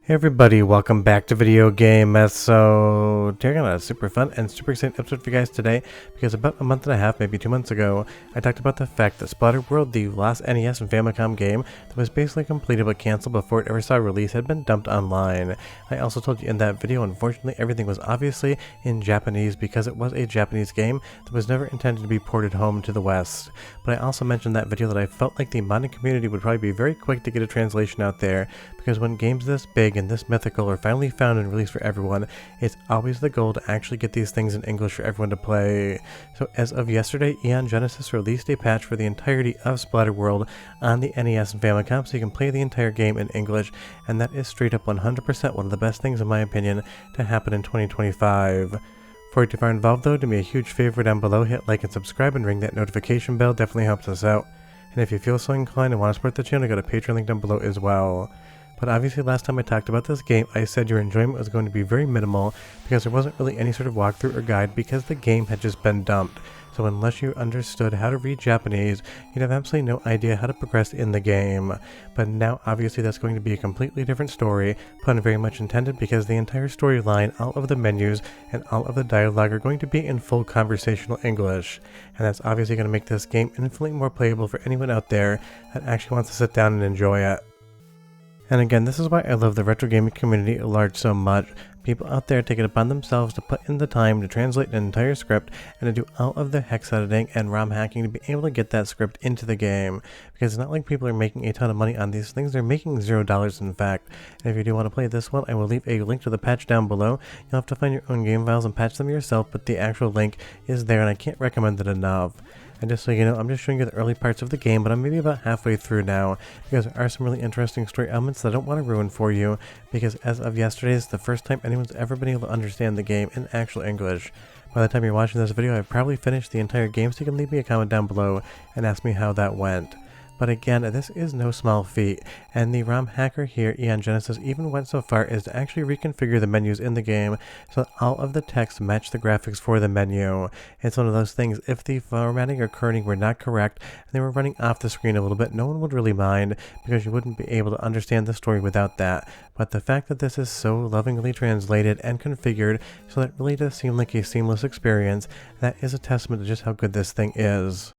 Hey everybody, welcome back to Video Game So taking on a super fun and super exciting episode for you guys today, because about a month and a half, maybe 2 months ago, I talked about the fact that Splatterworld, the last NES and Famicom game that was basically completed but cancelled before it ever saw a release, had been dumped online. I also told you in that video, unfortunately, everything was obviously in Japanese because it was a Japanese game that was never intended to be ported home to the West. But I also mentioned in that video that I felt like the modding community would probably be very quick to get a translation out there, because when games this big and this mythical are finally found and released for everyone, it's always the goal to actually get these things in English for everyone to play. So as of yesterday, Aeon Genesis released a patch for the entirety of Splatterworld on the NES and Famicom, so you can play the entire game in English, and that is straight up 100% one of the best things in my opinion to happen in 2025. Before you get too far involved though, do me a huge favor down below, hit like and subscribe and ring that notification bell, definitely helps us out. And if you feel so inclined and want to support the channel, go to Patreon, link down below as well. But obviously last time I talked about this game, I said your enjoyment was going to be very minimal because there wasn't really any sort of walkthrough or guide because the game had just been dumped. So unless you understood how to read Japanese, you'd have absolutely no idea how to progress in the game. But now obviously that's going to be a completely different story, pun very much intended, because the entire storyline, all of the menus, and all of the dialogue are going to be in full conversational English. And that's obviously going to make this game infinitely more playable for anyone out there that actually wants to sit down and enjoy it. And again, this is why I love the retro gaming community at large so much. People out there take it upon themselves to put in the time to translate an entire script and to do all of the hex editing and ROM hacking to be able to get that script into the game. Because it's not like people are making a ton of money on these things, they're making $0 in fact. And if you do want to play this one, I will leave a link to the patch down below. You'll have to find your own game files and patch them yourself, but the actual link is there and I can't recommend it enough. And just so you know, I'm just showing you the early parts of the game, but I'm maybe about halfway through now, because there are some really interesting story elements that I don't want to ruin for you, because as of yesterday, it's the first time anyone's ever been able to understand the game in actual English. By the time you're watching this video, I've probably finished the entire game, so you can leave me a comment down below and ask me how that went. But again, this is no small feat, and the ROM hacker here, Aeon Genesis, even went so far as to actually reconfigure the menus in the game so that all of the text match the graphics for the menu. It's one of those things, if the formatting or kerning were not correct and they were running off the screen a little bit, no one would really mind, because you wouldn't be able to understand the story without that. But the fact that this is so lovingly translated and configured so that it really does seem like a seamless experience, that is a testament to just how good this thing is.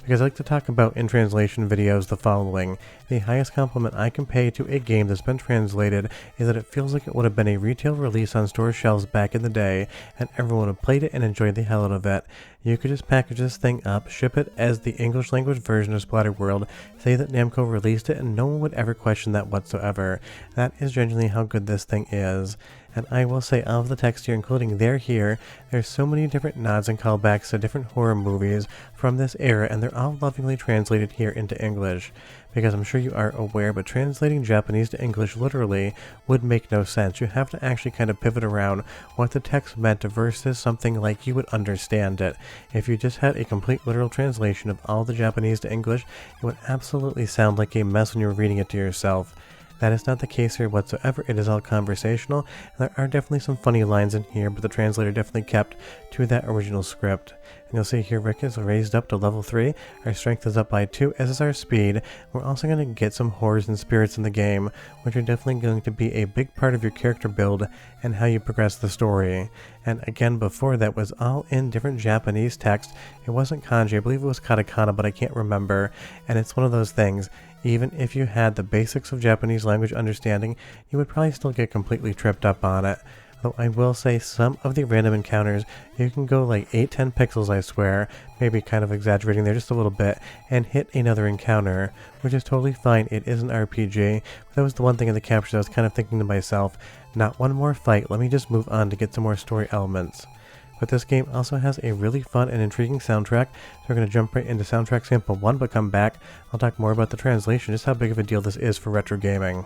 Because I like to talk about in translation videos the following. The highest compliment I can pay to a game that's been translated is that it feels like it would have been a retail release on store shelves back in the day, and everyone would have played it and enjoyed the hell out of it. You could just package this thing up, ship it as the English language version of Splatterworld, say that Namco released it, and no one would ever question that whatsoever. That is genuinely how good this thing is. And I will say, all of the text here, including "they're here," there's so many different nods and callbacks to different horror movies from this era, and they're all lovingly translated here into English. Because I'm sure you are aware, but translating Japanese to English literally would make no sense. You have to actually kind of pivot around what the text meant versus something like you would understand it. If you just had a complete literal translation of all the Japanese to English, it would absolutely sound like a mess when you were reading it to yourself. That is not the case here whatsoever. It is all conversational, and there are definitely some funny lines in here, but the translator definitely kept to that original script. And you'll see here Rick is raised up to level 3, our strength is up by 2, as is our speed. We're also going to get some horrors and spirits in the game, which are definitely going to be a big part of your character build and how you progress the story. And again, before that was all in different Japanese text. It wasn't kanji, I believe it was katakana, but I can't remember. And it's one of those things, even if you had the basics of Japanese language understanding, you would probably still get completely tripped up on it. Though I will say some of the random encounters, you can go like 8-10 pixels I swear, maybe kind of exaggerating there just a little bit, and hit another encounter, which is totally fine. It is an RPG, but that was the one thing in the captures I was kind of thinking to myself, not one more fight, let me just move on to get some more story elements. But this game also has a really fun and intriguing soundtrack, so we're going to jump right into soundtrack sample 1, but come back, I'll talk more about the translation, just how big of a deal this is for retro gaming.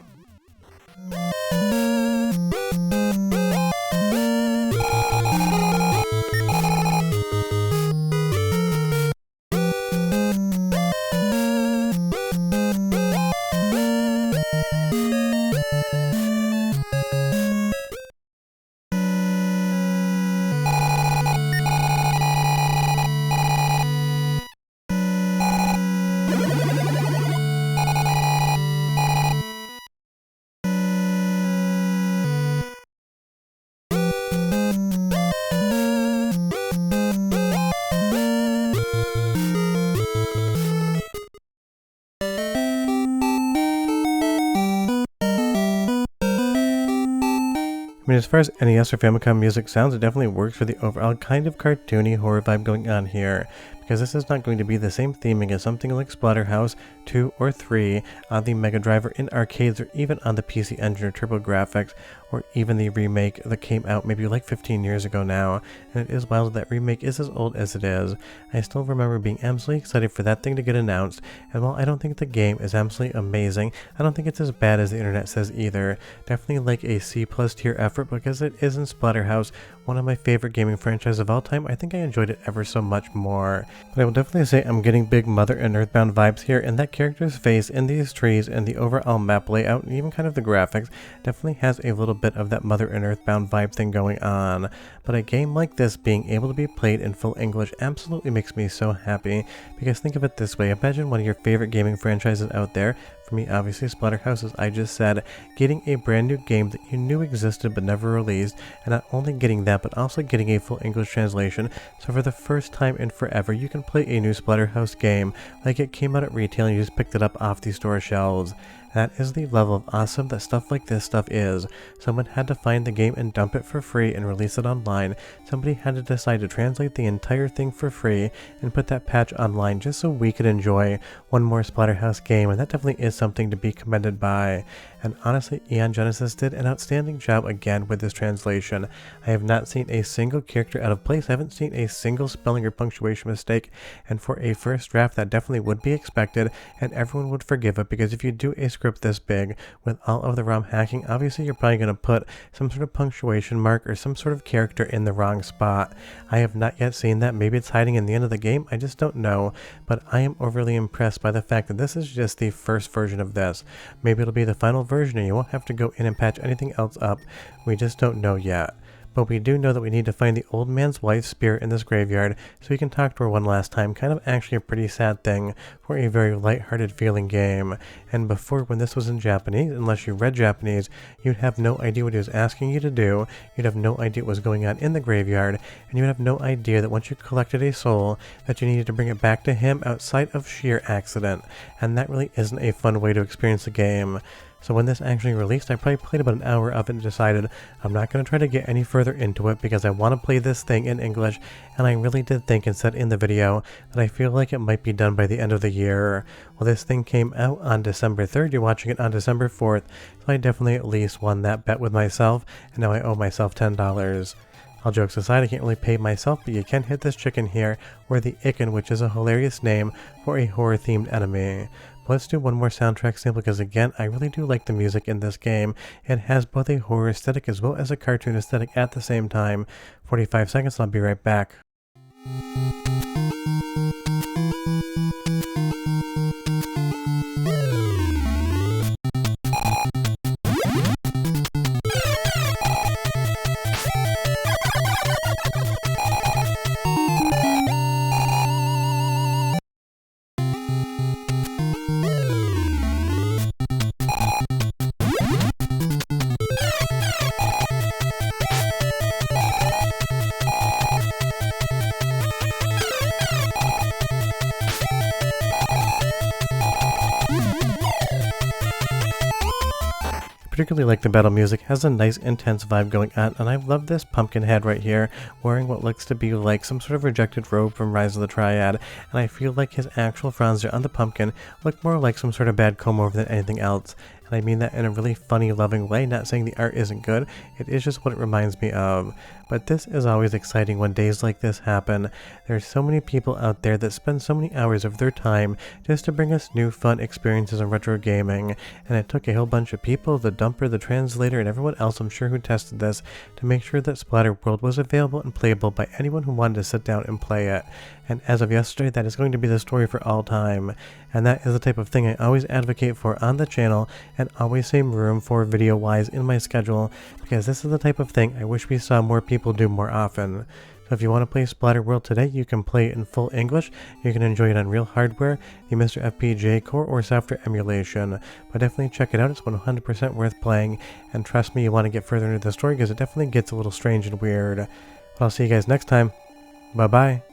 I mean, as far as NES or Famicom music sounds, it definitely works for the overall kind of cartoony horror vibe going on here, because this is not going to be the same theming as something like Splatterhouse 2 or 3 on the Mega Drive or in arcades or even on the PC Engine or TurboGrafx, or even the remake that came out maybe like 15 years ago now. And it is wild that remake is as old as it is. I still remember being absolutely excited for that thing to get announced, and while I don't think the game is absolutely amazing, I don't think it's as bad as the internet says either. Definitely like a C+ tier effort because it is in Splatterhouse, one of my favorite gaming franchises of all time. I think I enjoyed it ever so much more. But I will definitely say I'm getting big Mother and Earthbound vibes here, and that character's face in these trees and the overall map layout and even kind of the graphics definitely has a little bit of that Mother and Earthbound vibe thing going on. But a game like this being able to be played in full English absolutely makes me so happy, because think of it this way: imagine one of your favorite gaming franchises out there, for me obviously Splatterhouse as I just said, getting a brand new game that you knew existed but never released, and not only getting that but also getting a full English translation, so for the first time in forever you can play a new Splatterhouse game like it came out at retail and you just picked it up off the store shelves. That is the level of awesome that stuff like this stuff is. Someone had to find the game and dump it for free and release it online. Somebody had to decide to translate the entire thing for free and put that patch online just so we could enjoy one more Splatterhouse game, and that definitely is something to be commended by. And honestly, Aeon Genesis did an outstanding job again with this translation. I have not seen a single character out of place, I haven't seen a single spelling or punctuation mistake, and for a first draft that definitely would be expected, and everyone would forgive it, because if you do a script this big with all of the ROM hacking, obviously you're probably going to put some sort of punctuation mark or some sort of character in the wrong spot. I have not yet seen that. Maybe it's hiding in the end of the game, I just don't know, but I am overly impressed by the fact that this is just the first version of this. Maybe it'll be the final version and you won't have to go in and patch anything else up. We just don't know yet. But we do know that we need to find the old man's wife's spirit in this graveyard so we can talk to her one last time. Kind of actually a pretty sad thing for a very lighthearted feeling game. And before, when this was in Japanese, unless you read Japanese, you'd have no idea what he was asking you to do, you'd have no idea what was going on in the graveyard, and you'd have no idea that once you collected a soul, that you needed to bring it back to him outside of sheer accident. And that really isn't a fun way to experience the game. So when this actually released, I probably played about an hour of it and decided I'm not going to try to get any further into it because I want to play this thing in English, and I really did think and said in the video that I feel like it might be done by the end of the year. Well, this thing came out on December 3rd, you're watching it on December 4th, so I definitely at least won that bet with myself, and now I owe myself $10. All jokes aside, I can't really pay myself, but you can hit this chicken here, or the Icken, which is a hilarious name for a horror-themed enemy. Let's do one more soundtrack sample because again, I really do like the music in this game. It has both a horror aesthetic as well as a cartoon aesthetic at the same time. 45 seconds, I'll be right back. Particularly like the battle music, has a nice intense vibe going on, and I love this pumpkin head right here wearing what looks to be like some sort of rejected robe from Rise of the Triad, and I feel like his actual fronds on the pumpkin look more like some sort of bad comb over than anything else. And I mean that in a really funny, loving way, not saying the art isn't good, it is just what it reminds me of. But this is always exciting when days like this happen. There's so many people out there that spend so many hours of their time just to bring us new fun experiences in retro gaming, and it took a whole bunch of people, the dumper, the translator, and everyone else I'm sure who tested this, to make sure that Splatterworld was available and playable by anyone who wanted to sit down and play it. And as of yesterday, that is going to be the story for all time. And that is the type of thing I always advocate for on the channel, and always save room for video-wise in my schedule, because this is the type of thing I wish we saw more people do more often. So if you want to play Splatterworld today, you can play it in full English, you can enjoy it on real hardware, the Mr. FPGA core, or software emulation. But definitely check it out, it's 100% worth playing, and trust me, you want to get further into the story because it definitely gets a little strange and weird. But I'll see you guys next time. Bye bye.